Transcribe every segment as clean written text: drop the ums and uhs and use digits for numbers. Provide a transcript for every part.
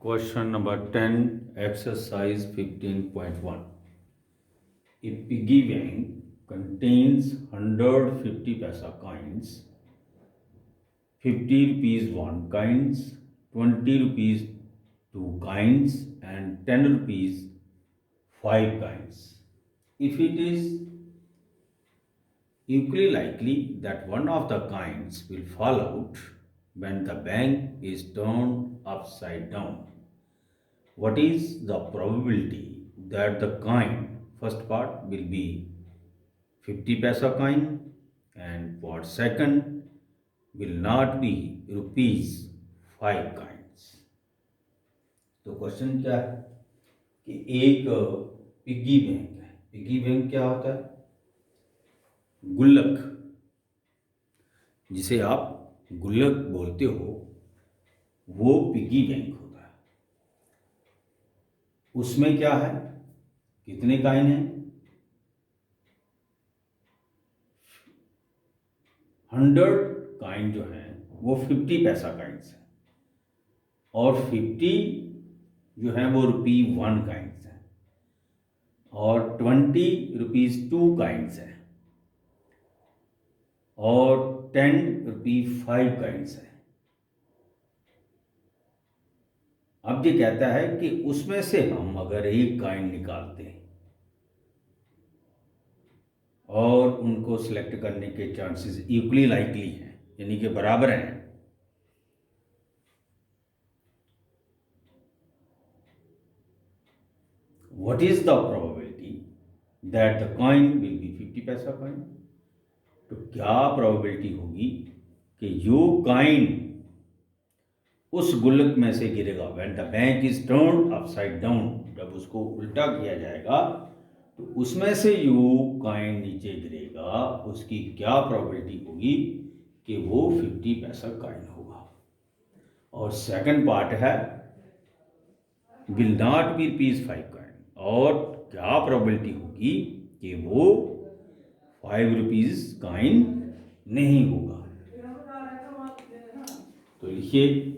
Question number 10, exercise 15.1. A piggy bank contains 150 paisa coins, 50 rupees 1 coins, 20 rupees 2 coins, and 10 rupees 5 coins. If it is equally likely that one of the coins will fall out when the bank is turned upside down, what is the probability that the coin, first part will be 50 paisa coin, and for second will not be rupees 5 coins. तो question क्या है कि एक piggy bank है। Piggy bank क्या होता है? गुल्लक, जिसे आप गुल्लक बोलते हो, वो पिग्गी बैंक होता है। उसमें क्या है, कितने कॉइन हैं? 100 कॉइन जो है वो 50 पैसा कॉइन्स है, और 50 जो है वो ₹1 कॉइन्स है, और 20 ₹2 कॉइन्स है, और 10 ₹5 कॉइन्स है। अब ये कहता है कि उसमें से हम अगर एक कॉइन निकालते हैं और उनको सिलेक्ट करने के चांसेस इक्वली लाइकली हैं, यानी कि बराबर हैं, what is the probability that the coin will be 50 पैसा coin? तो क्या प्रोबेबिलिटी होगी कि जो कॉइन उस गुल्लक में से गिरेगा, when the bank is turned upside down, जब उसको उल्टा किया जाएगा तो उसमें से जो कॉइन नीचे गिरेगा उसकी क्या प्रोबेबिलिटी होगी कि वो 50 पैसा कॉइन होगा। और सेकंड पार्ट है will not be rupees 5 coin, और क्या प्रोबेबिलिटी होगी कि वो 5 रुपीज कॉइन नहीं होगा। तो लिखिए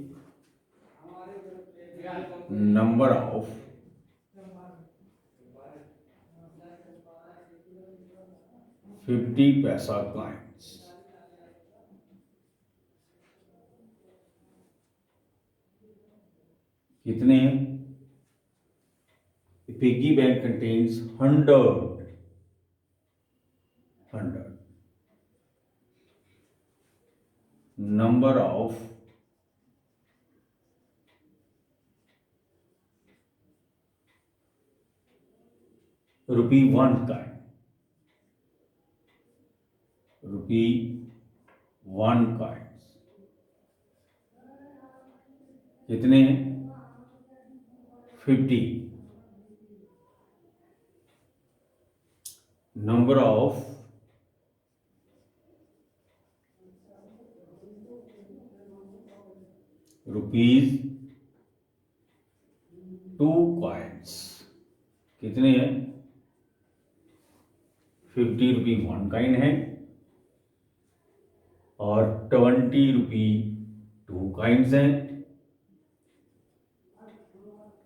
नंबर ऑफ $50 पैसा कॉइन्स। कितने हैं? Piggy bank contains 100 number of ₹1 coin, ₹1 coins। कितने हैं? 50। Number of ₹2 coins। कितने हैं? 50 रुपी 1 कॉइन है, और 20 रुपी 2 कॉइन्स हैं।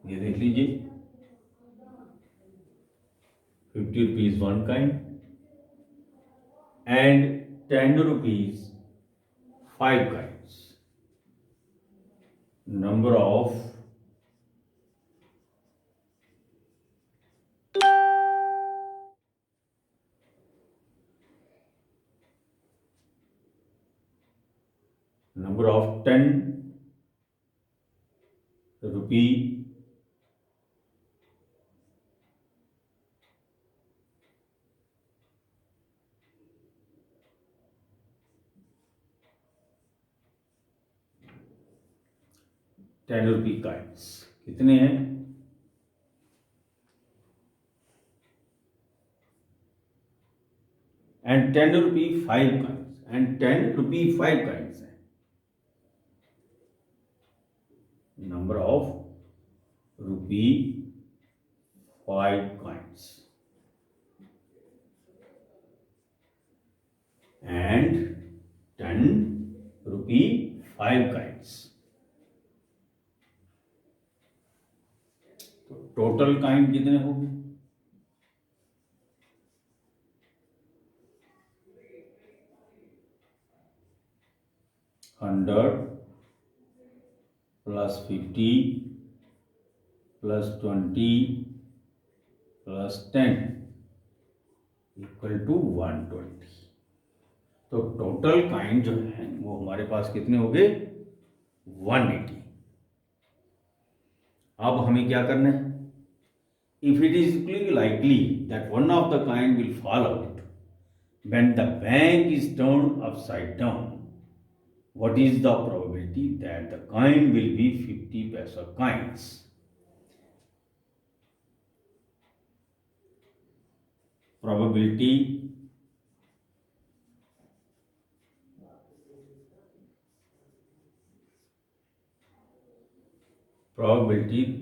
ये देख लीजिए, 50 rupees 1 coin and 10 rupees 5 coins. Number of number of 10 rupee coins। कितने हैं? And 10 rupee 5 coins, and 10 rupee 5 coins है। Number of ₹5 coins and 10 rupee 5 coins। Total kind कितने हो गए? 100 plus 50 plus 20 plus 10 equal to 120। तो टोटल काइंड जो है वो हमारे पास कितने हो गए? 180। अब हमें क्या करना है? If it is likely that one of the kind will fall out when the bank is turned upside down, what is the probability that the coin will be 50 paisa coins? Probability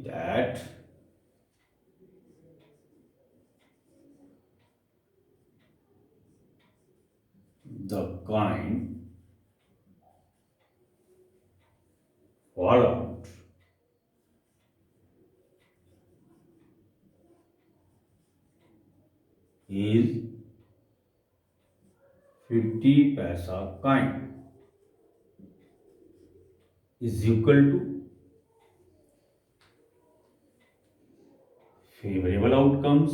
that the coin fall out is 50 paisa coin is equal to favorable outcomes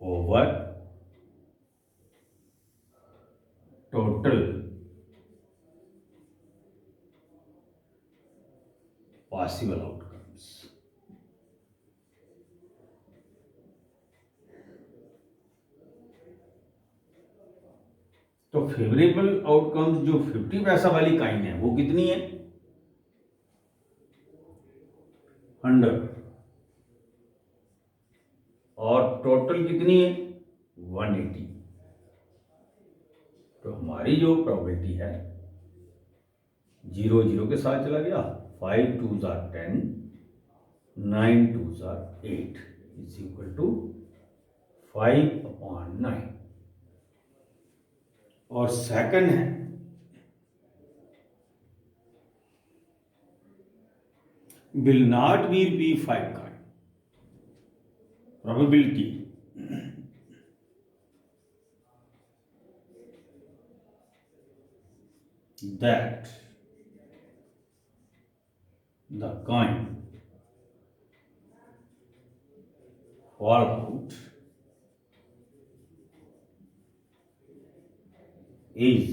over total possible outcomes। तो favourable outcomes जो 50 पैसा वाली Kine है वो कितनी है? 100। और total कितनी है? 180। तो हमारी जो प्रोबेबिलिटी है 0 0 के साथ चला गया, 5 2 जार 10, 9 2 जार 8 इज इक्वल टू 5/9। और सेकंड है will not be P5 coin, probability that the coin fall out is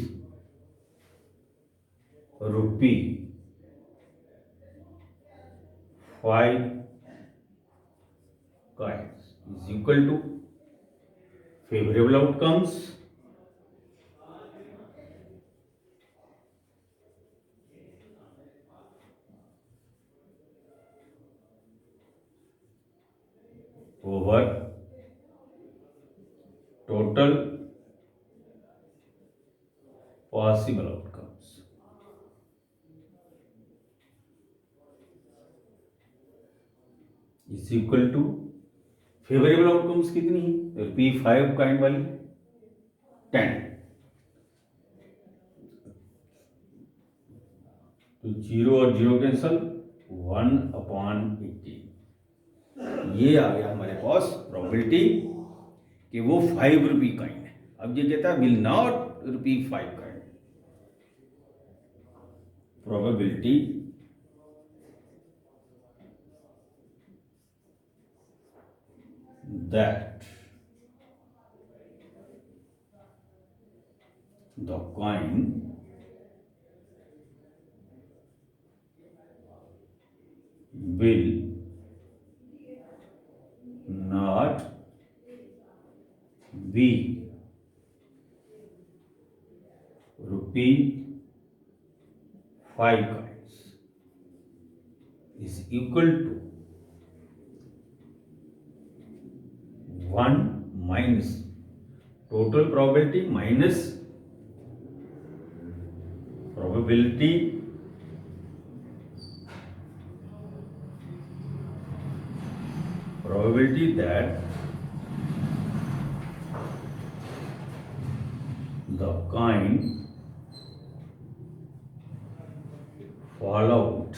rupee 5 coins is equal to favorable outcomes over total possible outcomes। Is equal to favourable outcomes कितनी है? P5 kind वाली 10। तो 0 और 0 cancel, 1/80। ये आ गया हमारे पास probability कि वो 5 रुपी काइन है। अब ये कहता है will not rupee 5 coin. Probability that the coin will not be rupee 5 coins is equal to 1 minus total probability minus probability that the coin fall out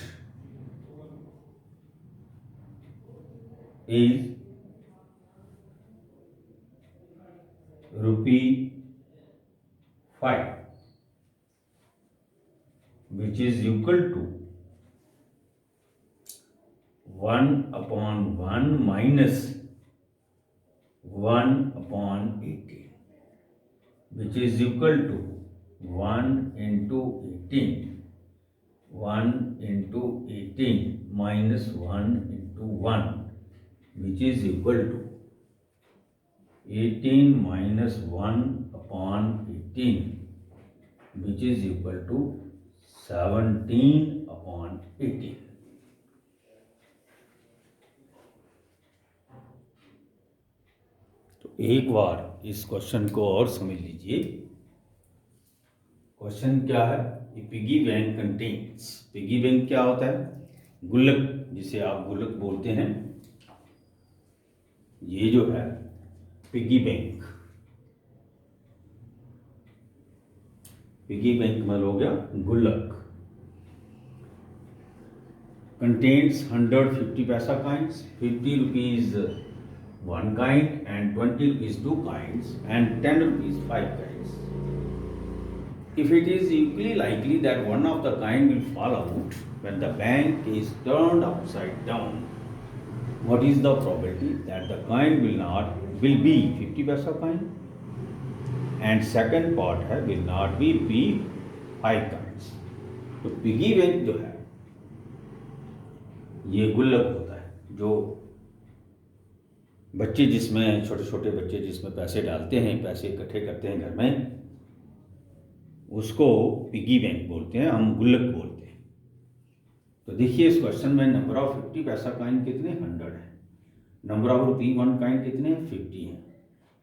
is ₹5, which is equal to 1/1 minus 1/18, which is equal to 1 into 18, 1 into 18 minus 1 into 1, which is equal to 18 minus 1/18, which is equal to 17/18. तो एक बार इस question को और समझ लीजिए। Question क्या है? Piggy bank contains, piggy bank क्या होता है? गुल्लक, जिसे आप गुल्लक बोलते हैं। ये जो है पिगी बैंक, पिगी बैंक मतलब हो गया गुल्लक। कंटेन्स 150 पैसा coins, 50 rupees 1 kind and 20 rupees 2 kinds and 10 rupees 5 kinds. If it is equally likely that one of the kind will fall out when the bank is turned upside down, what is the probability that the coin will be 50 paisa coin? And second part है will not be 5 coins. तो piggy bank जो है ये गुल्लक होता है, जो बच्चे जिसमें छोटे छोटे बच्चे जिसमें पैसे डालते हैं, पैसे इकट्ठे करते हैं घर में, उसको पिगी बैंक बोलते हैं, हम गुल्लक बोलते हैं। तो देखिए इस क्वेश्चन में नंबर ऑफ 50 पैसा काइन कितने? 100 है। नंबर ऑफ रुपी 1 काइन कितने? 50 है।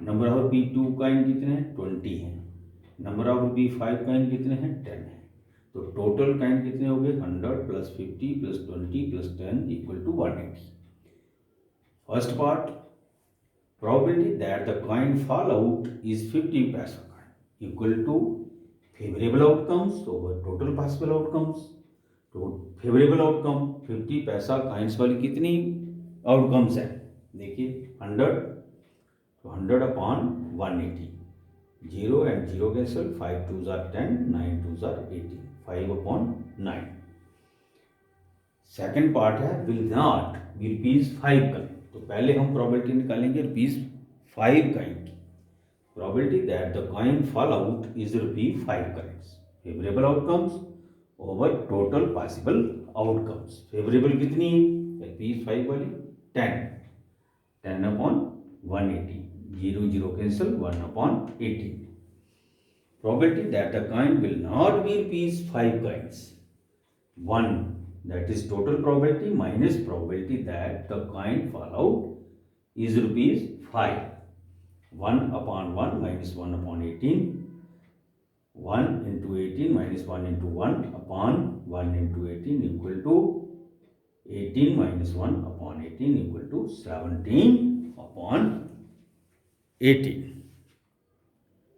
नंबर ऑफ रुपी 2 काइन कितने? 20 है। नंबर ऑफ रुपी 5 काइन कितने हैं? 10 है। तो टोटल काइन कितने हो गए? 100 plus 50 plus 20 plus 10 equal to 180। First part, probability that the coin fall out is 50 paisa coin equal to favorable outcomes over total possible outcomes. तो फेवरेबल आउटकम 50 पैसा coins वाली कितनी आउटकम्स है? देखिए 100, तो 100/180, 0 and 0 cancel, 5 2s are 10, 9 2s are 18, 5/9। Second part है will not be rupees 5 का। तो पहले हम प्रोबेबिलिटी निकालेंगे रुपीज 5 काइन की। Probability that the coin fall out is ₹5 coins. Favourable outcomes over total possible outcomes. Favourable कितनी है? ₹5 वाली 10, 10/180, 0 0 cancel, 1/18। Probability that the coin will not be ₹5 coins, 1, that is total probability minus probability that the coin fall out is ₹5. 1/1 minus 1/18, 1 into 18 minus 1 into 1/1 into 18 equal to 18 minus 1/18 equal to 17/18।